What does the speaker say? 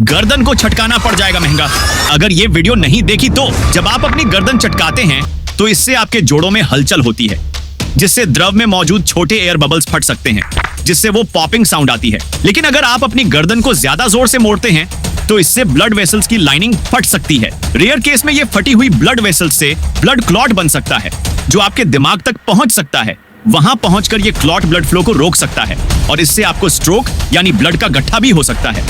गर्दन को छटकाना पड़ जाएगा महंगा। अगर ये वीडियो नहीं देखी तो जब आप अपनी गर्दन चटकाते हैं तो इससे आपके जोड़ों में हलचल होती है, जिससे द्रव में मौजूद छोटे एयर बबल्स फट सकते हैं, जिससे वो पॉपिंग साउंड आती है। लेकिन अगर आप अपनी गर्दन को ज्यादा जोर से मोड़ते हैं तो इससे ब्लड वेसल्स की लाइनिंग फट सकती है। रेयर केस में ये फटी हुई ब्लड वेसल्स से ब्लड क्लॉट बन सकता है, जो आपके दिमाग तक पहुंच सकता है। वहां पहुंचकर ये क्लॉट ब्लड फ्लो को रोक सकता है और इससे आपको स्ट्रोक यानी ब्लड का गड्ढा भी हो सकता है।